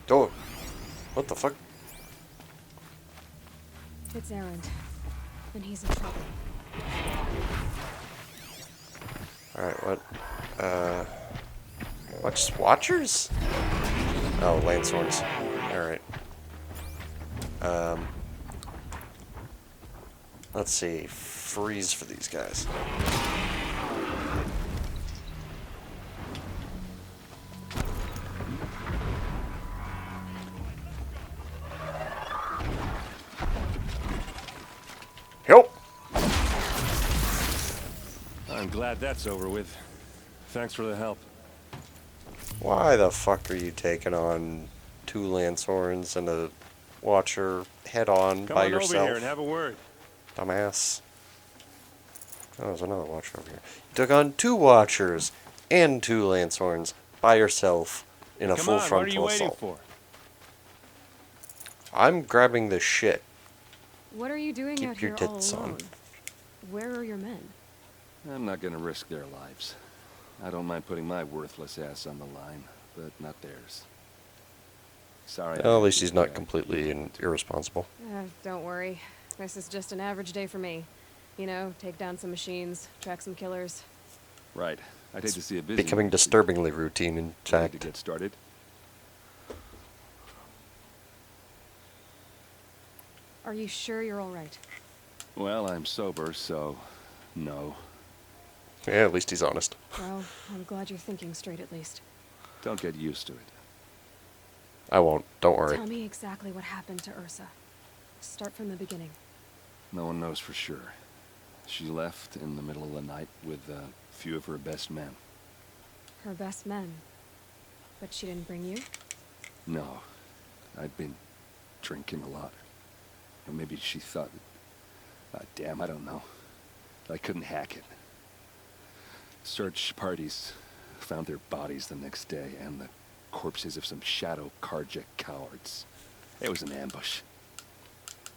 Oh, what the fuck? It's Errand. And he's in trouble. Alright, what? What's Watchers? Oh, Lancehorns. Alright. Let's see. Freeze for these guys. Help! I'm glad that's over with. Thanks for the help. Why the fuck are you taking on 2 Lancehorns and a Watcher head-on by Come on yourself? over here and have a word. Dumbass. Oh, there's another Watcher over here. You took on 2 Watchers and 2 Lancehorns by yourself in a full Come on, what are frontal you waiting assault. for? I'm grabbing the shit. What are you doing Keep out your here all tits on. alone? Where are your men? I'm not gonna risk their lives. I don't mind putting my worthless ass on the line, but not theirs. Sorry. Well, at least he's not completely irresponsible. Don't worry. This is just an average day for me. You know, take down some machines, track some killers. Right. I'd hate to see a busy Becoming disturbingly routine, in Ready to fact. get started. Are you sure you're all right? Well, I'm sober, so no. Yeah, at least he's honest. Well, I'm glad you're thinking straight at least. Don't get used to it. I won't. Don't worry. Tell me exactly what happened to Ursa. Start from the beginning. No one knows for sure. She left in the middle of the night with a few of her best men. Her best men. But she didn't bring you? No. I'd been drinking a lot. Or maybe she thought... damn, I don't know. I couldn't hack it. Search parties found their bodies the next day and the corpses of some Shadow Karja cowards. It was an ambush.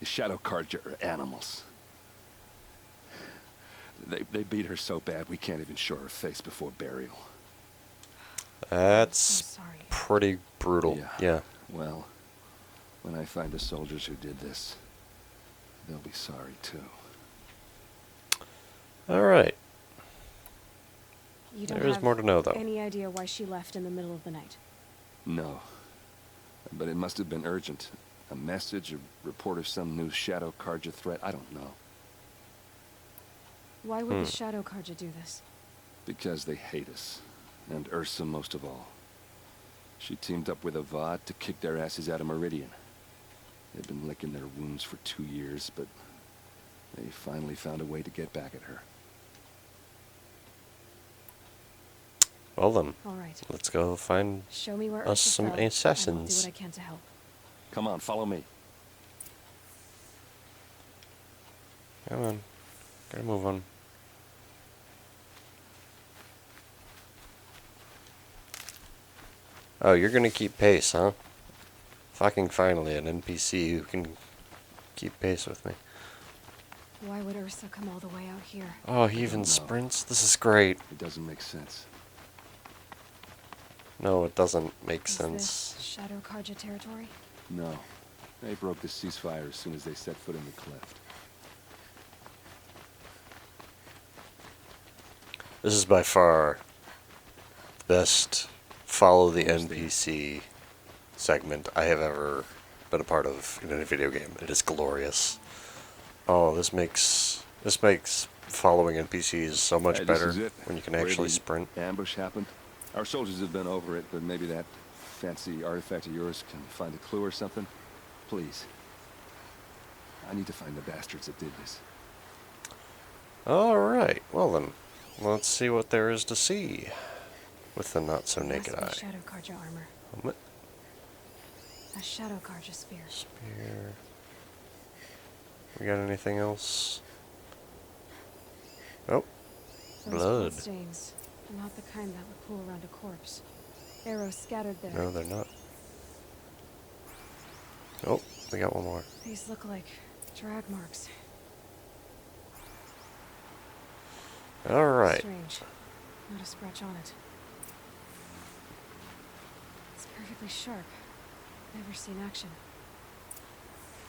The Shadow Karja are animals. They beat her so bad we can't even show her face before burial. That's I'm sorry. pretty brutal. Yeah. Well, when I find the soldiers who did this, they'll be sorry too. Alright. You don't There is have more to know, though. any idea why she left in the middle of the night? No. But it must have been urgent. A message, a report of some new Shadow Karja threat, I don't know. Why would the Shadow Karja do this? Because they hate us. And Ursa most of all. She teamed up with Avad to kick their asses out of Meridian. They've been licking their wounds for 2 years, but they finally found a way to get back at her. Well then, All right. let's go find Show me where us Ursa some fell, and I'll assassins. do what I can to help. Come on, follow me. Come on. Gotta move on. Oh, you're gonna keep pace, huh? Fucking finally, an NPC who can keep pace with me. Why would Ursa come all the way out here? Oh, he even know. sprints? This is great. It doesn't make sense. No, it doesn't make Is sense. this Shadow Karja territory? No. They broke the ceasefire as soon as they set foot in the cleft. This is by far the best follow the NPC segment I have ever been a part of in any video game. It is glorious. Oh, this makes following NPCs so much Hey, this better is it. when you can Where actually the sprint. ambush happened. Our soldiers have been over it, but maybe that fancy artifact of yours can find a clue or something. Please. I need to find the bastards that did this. Alright, well then, let's see what there is to see with the not-so-naked Must be eye. Shadow Karja armor. Helmet, A Shadow Karja spear. spear. We got anything else? Oh, Those blood. stains are not the kind that would pool around a corpse. Arrows scattered there. No, they're not. Oh, we got one more. These look like drag marks. Alright. Strange. Not a scratch on it. It's perfectly sharp. Never seen action.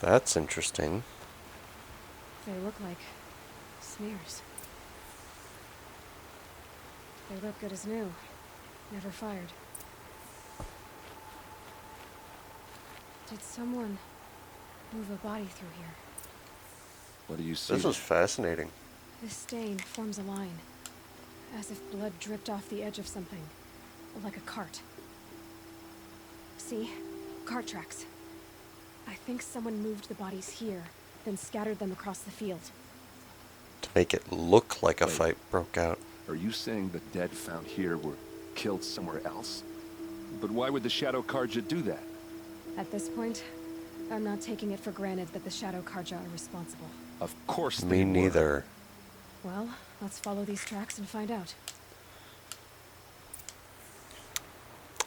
That's interesting. They look like smears. They look good as new. Never fired. Did someone move a body through here? What do you see? This is fascinating. This stain forms a line, as if blood dripped off the edge of something, like a cart. See? Cart tracks. I think someone moved the bodies here, then scattered them across the field. To make it look like a Wait. fight broke out. Are you saying the dead found here were killed somewhere else? But why would the Shadow Karja do that? At this point, I'm not taking it for granted that the Shadow Karja are responsible. Of course they Me were. neither. Well, let's follow these tracks and find out.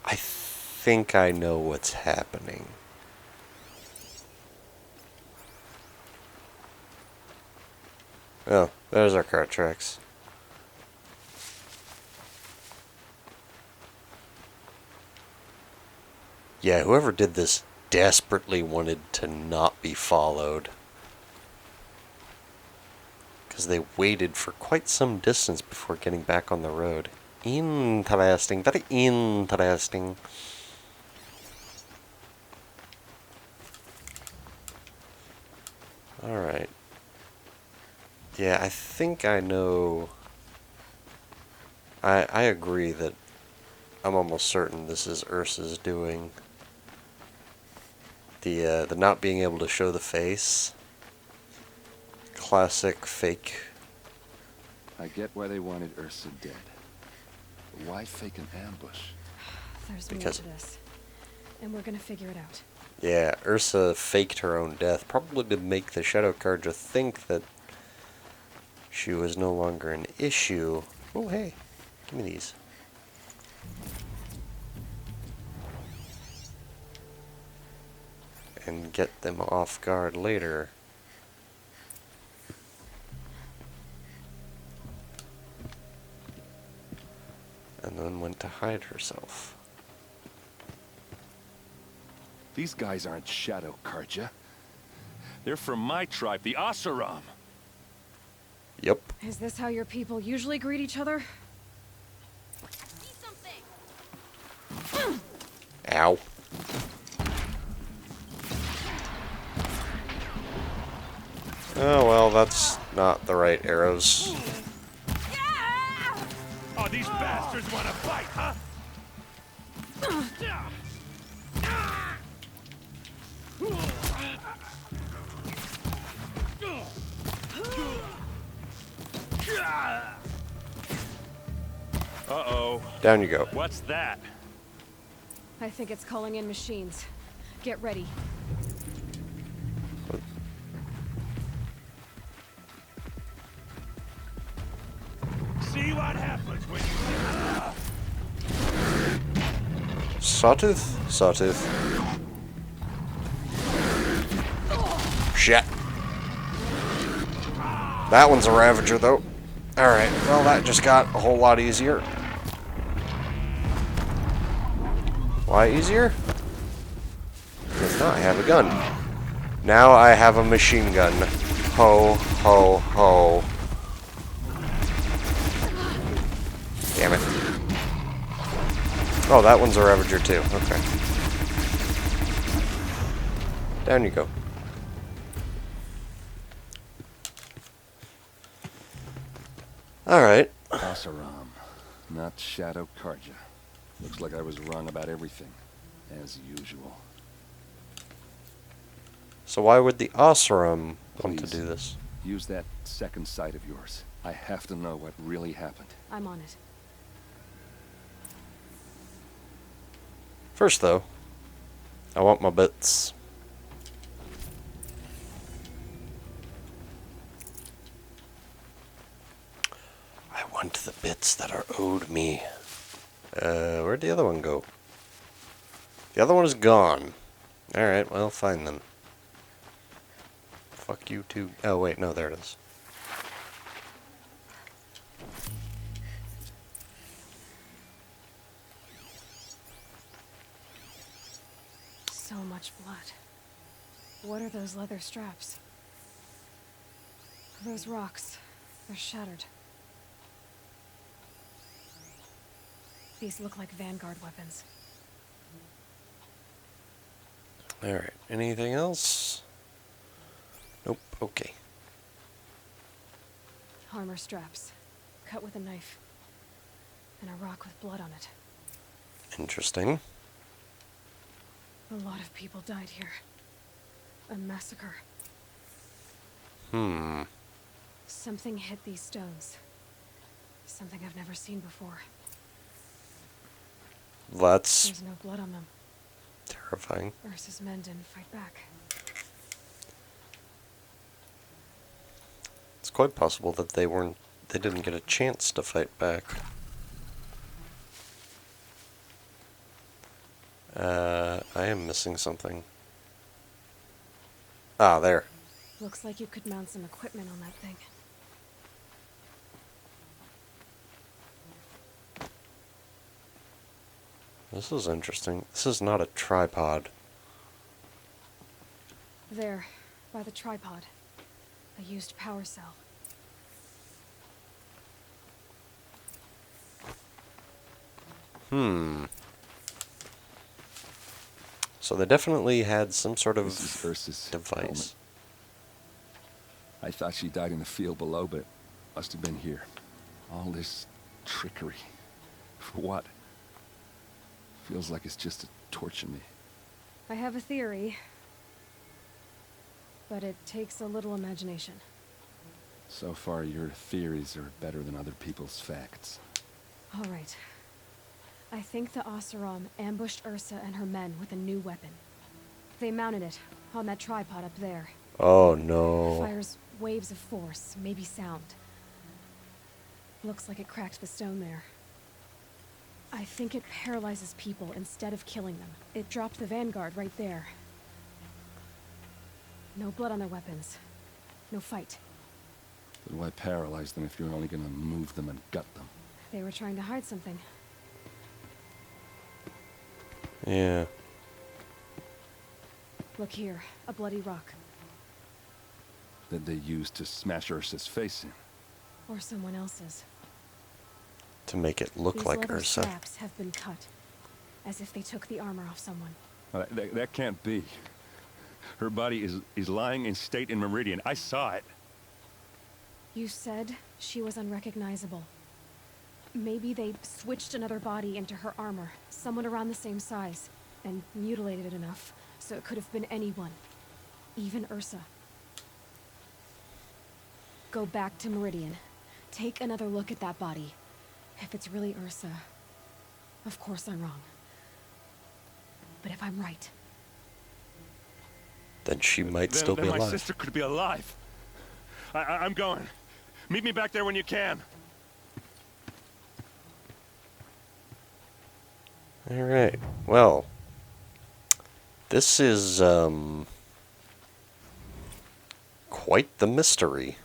I think I know what's happening. Oh, there's our cart tracks. Yeah, whoever did this desperately wanted to not be followed. Because they waited for quite some distance before getting back on the road. Interesting, very interesting. Alright. Yeah, I think I know. I agree that I'm almost certain this is Ursa's doing. The not being able to show the face. Classic fake. I get why they wanted Ursa dead. But why fake an ambush? There's more Because- to this, and we're gonna figure it out. Yeah, Ursa faked her own death, probably to make the Shadow Karja think that she was no longer an issue. Oh, hey, give me these. And get them off guard later. And then went to hide herself. These guys aren't Shadow Karja. They're from my tribe, the Asaram. Yep. Is this how your people usually greet each other? Ow. Oh, well, that's not the right arrows. Oh, these bastards want to fight, huh? Uh-oh. Down you go. What's that? I think it's calling in machines. Get ready. See what happens when you... Sawtooth? Sawtooth. Shit. That one's a Ravager, though. Alright, well, that just got a whole lot easier. Why easier? Because now I have a gun. Now I have a machine gun. Ho, ho, ho. Damn it. Oh, that one's a Ravager too. Okay. Down you go. Alright. Asaram, not Shadow Karja. Looks like I was wrong about everything, as usual. So why would the Oseram want to Please. do this? Use that second sight of yours. I have to know what really happened. I'm on it. First, though, I want my bits. I want the bits that are owed me. Where'd the other one go? The other one is gone. Alright, well, fine then. Fuck you too. Oh, wait, no, there it is. So So much blood. What are those leather straps? Those rocks. They're shattered. These look like Vanguard weapons. Alright, anything else? Nope, okay. Armor straps. Cut with a knife. And a rock with blood on it. Interesting. A lot of people died here. A massacre. Something hit these stones. Something I've never seen before. That's There's no blood on them. terrifying. Ursa's men didn't fight back. It's quite possible that they didn't get a chance to fight back. I am missing something. Ah, there. Looks like you could mount some equipment on that thing. This is interesting. This is not a tripod. There, by the tripod. A used power cell. So they definitely had some sort This is of Ursa's device. helmet. I thought she died in the field below, but it must have been here. All this trickery. For what? Feels like it's just to torture me. I have a theory. But it takes a little imagination. So far, your theories are better than other people's facts. All right. I think the Oseram ambushed Ursa and her men with a new weapon. They mounted it on that tripod up there. Oh no. Fires waves of force, maybe sound. Looks like it cracked the stone there. I think it paralyzes people instead of killing them. It dropped the Vanguard right there. No blood on their weapons. No fight. But why paralyze them if you're only gonna move them and gut them? They were trying to hide something. Yeah. Look here, a bloody rock. That they used to smash Ursa's face in. Or someone else's. To make it look These like leather Ursa. straps have been cut. As if they took the armor off someone. That can't be. Her body is lying in state in Meridian. I saw it. You said she was unrecognizable. Maybe they switched another body into her armor. Someone around the same size. And mutilated it enough, so it could have been anyone. Even Ursa. Go back to Meridian. Take another look at that body. If it's really Ursa, of course I'm wrong. But if I'm right... Then she might still be then my alive. sister could be alive. I'm going. Meet me back there when you can. Alright, well. This is, quite the mystery.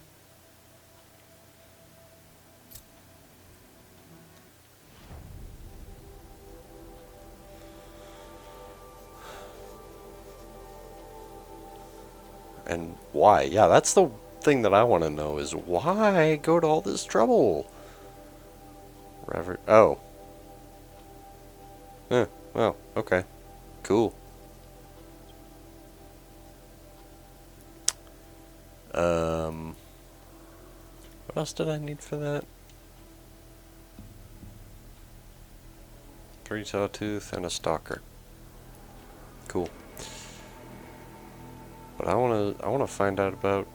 And why? Yeah, that's the thing that I want to know is why go to all this trouble? Oh. Well, okay. Cool. What else did I need for that? 3 sawtooth and a stalker. Cool. But I wanna find out about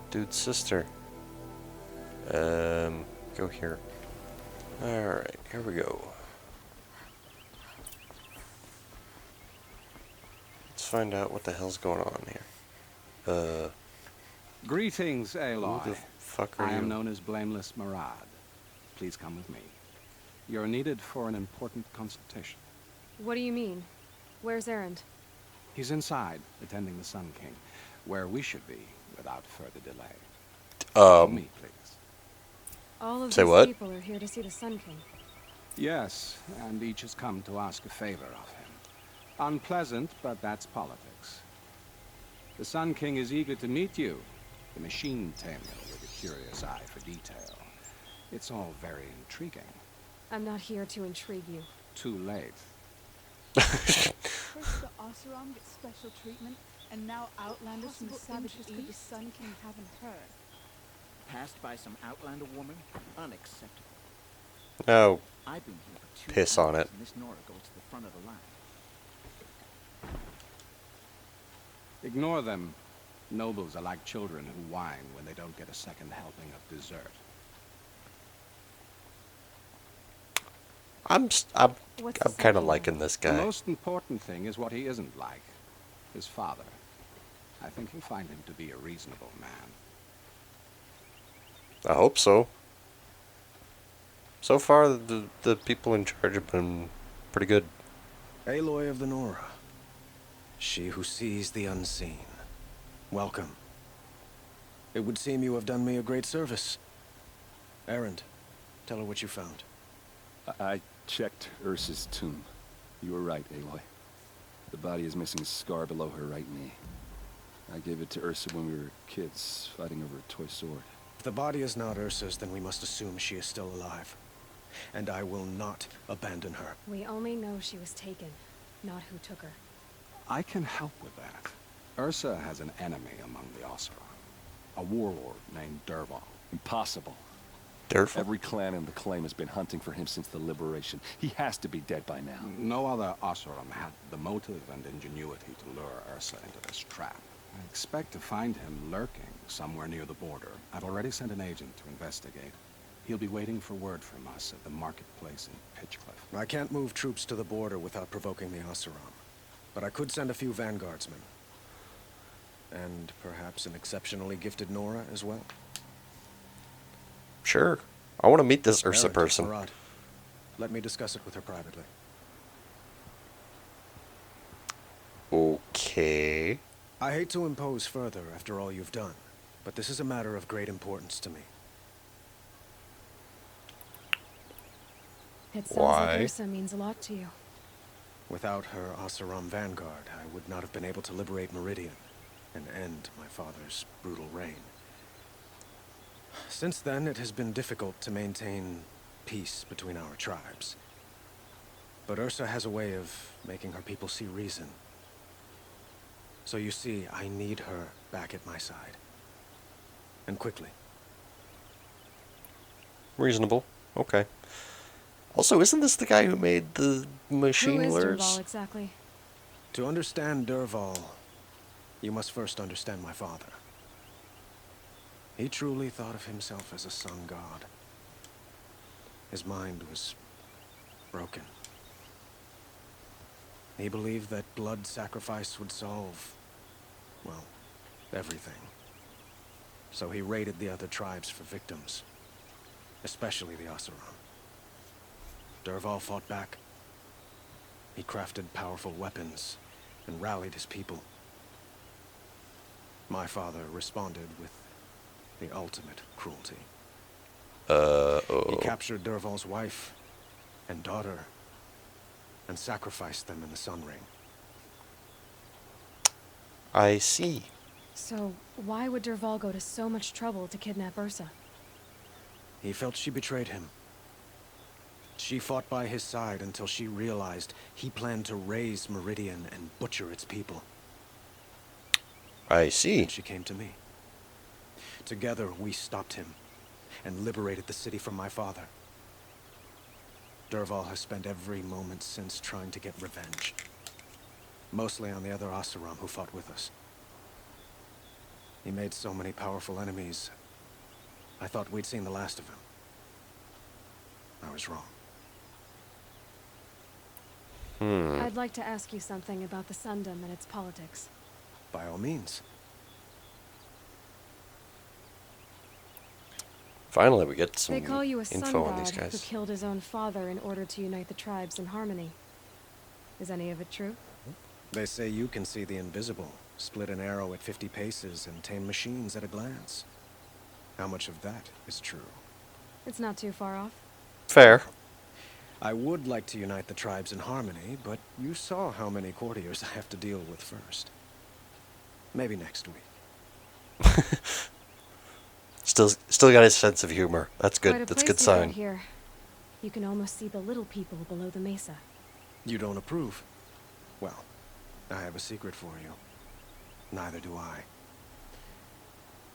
dude's sister. Go here. Alright, here we go. Let's find out what the hell's going on here. Greetings, Aloy. Who the fuck are I am you? known as Blameless Marad. Please come with me. You're needed for an important consultation. What do you mean? Where's Erend? He's inside, attending the Sun King, where we should be without further delay. To me, please. All of Say these what? people are here to see the Sun King. Yes, and each has come to ask a favor of him. Unpleasant, but that's politics. The Sun King is eager to meet you, the machine tamer with a curious eye for detail. It's all very intriguing. I'm not here to intrigue you. Too late. First the Oseram gets special treatment, and now Outlanders from the Savage could the Sun King haven't heard. Passed by some Outlander woman? Unacceptable. No. I've been here for 2 Piss on hours, it. and this Nora goes to the front of the line. Ignore them. Nobles are like children who whine when they don't get a second helping of dessert. I'm What's kind of something liking this guy. The most important thing is what he isn't like. His father. I think you'll find him to be a reasonable man. I hope so. So far, the people in charge have been pretty good. Aloy of the Nora. She who sees the unseen. Welcome. It would seem you have done me a great service. Erend, tell her what you found. I checked Ursa's tomb. You were right, Aloy. The body is missing a scar below her right knee. I gave it to Ursa when we were kids, fighting over a toy sword. If the body is not Ursa's, then we must assume she is still alive. And I will not abandon her. We only know she was taken, not who took her. I can help with that. Ursa has an enemy among the Oseram. A warlord named Dervahl. Impossible. Dervahl? Every clan in the claim has been hunting for him since the liberation. He has to be dead by now. No other Oseram had the motive and ingenuity to lure Ursa into this trap. I expect to find him lurking somewhere near the border. I've already sent an agent to investigate. He'll be waiting for word from us at the marketplace in Pitchcliff. I can't move troops to the border without provoking the Oseram. But I could send a few vanguardsmen. And perhaps an exceptionally gifted Nora as well. Sure. I want to meet this Ursa Erend, person. Marad, let me discuss it with her privately. Okay. I hate to impose further after all you've done, but this is a matter of great importance to me. It sounds Why? like Ursa means a lot to you. Without her Oseram vanguard, I would not have been able to liberate Meridian and end my father's brutal reign. Since then, it has been difficult to maintain peace between our tribes. But Ursa has a way of making her people see reason. So you see, I need her back at my side. And quickly. Reasonable. Okay. Also, isn't this the guy who made the machine Who is lures? Dervahl exactly? To understand Dervahl, you must first understand my father. He truly thought of himself as a sun god. His mind was broken. He believed that blood sacrifice would solve, well, everything. So he raided the other tribes for victims, especially the Oseram. Dervahl fought back. He crafted powerful weapons and rallied his people. My father responded with the ultimate cruelty. He captured Dervahl's wife and daughter and sacrificed them in the Sun Ring. I see. So, why would Dervahl go to so much trouble to kidnap Ursa? He felt she betrayed him. She fought by his side until she realized he planned to raise Meridian and butcher its people. I see. And she came to me. Together, we stopped him and liberated the city from my father. Dervahl has spent every moment since trying to get revenge. Mostly on the other Oseram who fought with us. He made so many powerful enemies, I thought we'd seen the last of him. I was wrong. I'd like to ask you something about the Sundom and its politics. By all means. Finally, we get some They call you a sun info on these god who guys. killed his own father in order to unite the tribes in harmony. Is any of it true? They say you can see the invisible, split an arrow at 50 paces, and tame machines at a glance. How much of that is true? It's not too far off. Fair. I would like to unite the tribes in harmony, but you saw how many courtiers I have to deal with first. Maybe next week. Still got his sense of humor. That's good. Quite a That's a place good you got sign. here. You can almost see the little people below the mesa. You don't approve? Well, I have a secret for you. Neither do I.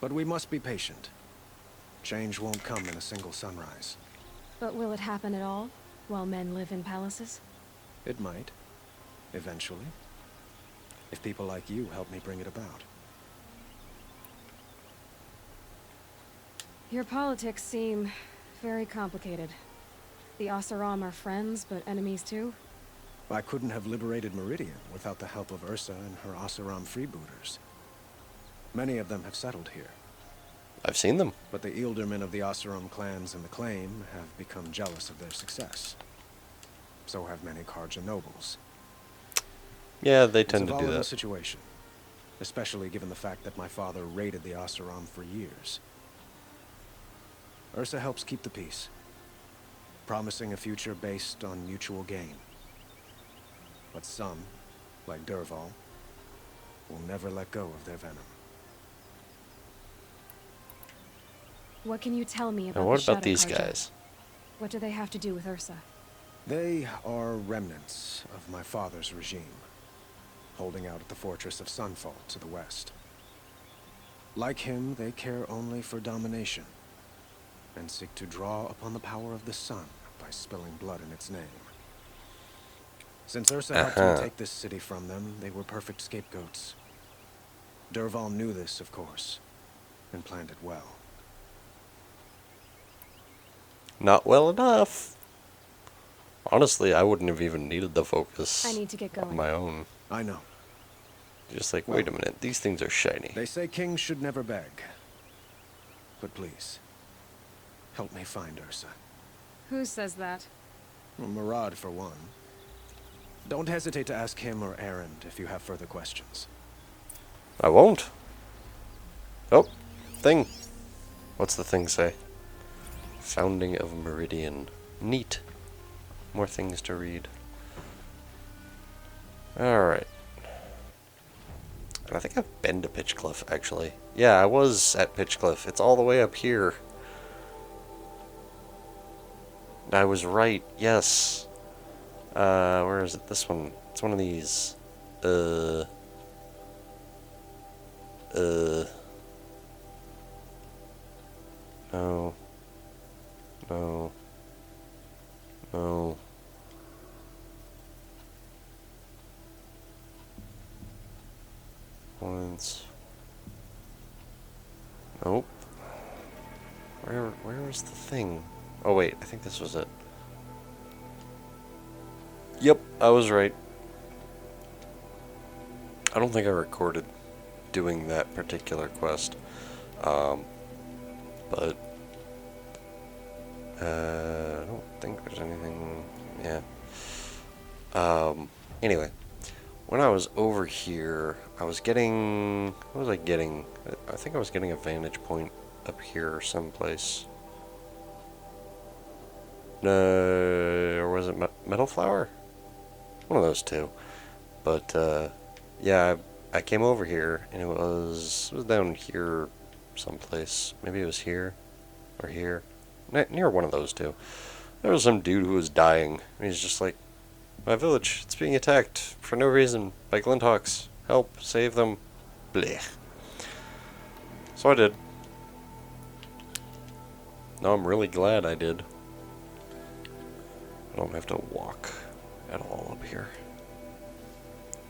But we must be patient. Change won't come in a single sunrise. But will it happen at all, while men live in palaces? It might. Eventually. If people like you help me bring it about. Your politics seem very complicated. The Oseram are friends, but enemies too? I couldn't have liberated Meridian without the help of Ursa and her Oseram freebooters. Many of them have settled here. I've seen them. But the ealdormen of the Oseram clans in the Claim have become jealous of their success. So have many Karja nobles. Yeah, they tend It's a to do volatile that. situation, especially given the fact that my father raided the Oseram for years. Ursa helps keep the peace, promising a future based on mutual gain. But some, like Dervahl, will never let go of their venom. What can you tell me about And what the about these Shadow Karja? guys? What do they have to do with Ursa? They are remnants of my father's regime, holding out at the fortress of Sunfall to the west. Like him, they care only for domination, and seek to draw upon the power of the sun by spilling blood in its name. Since Ursa helped me take this city from them, they were perfect scapegoats. Dervahl knew this, of course, and planned it well. Not well enough. Honestly, I wouldn't have even needed the focus I need to get on going. my own. I know. Just like, wait a Well, minute, these things are shiny. They say kings should never beg. But please, help me find Ursa. Who says that? Well, Murad, for one. Don't hesitate to ask him or Erend if you have further questions. I won't. Oh, thing. What's the thing say? Founding of Meridian. Neat. More things to read. Alright. I think I've been to Pitchcliff, actually. Yeah, I was at Pitchcliff. It's all the way up here. I was right, yes. Where is it? This one. It's one of these. No. No. No. Points. Nope. Where was the thing? Oh wait, I think this was it. Yep, I was right. I don't think I recorded doing that particular quest. But I don't think there's anything. Yeah. Anyway, when I was over here, I was getting. What was I getting? I think I was getting a vantage point up here someplace. Or was it Metal Flower? One of those two. But yeah, I came over here and it was down here someplace. Maybe it was here or here, near one of those two. There was some dude who was dying. And he's just like, my village, it's being attacked for no reason by Glinthawks. Help, save them. Blech. So I did. No, I'm really glad I did. I don't have to walk at all up here.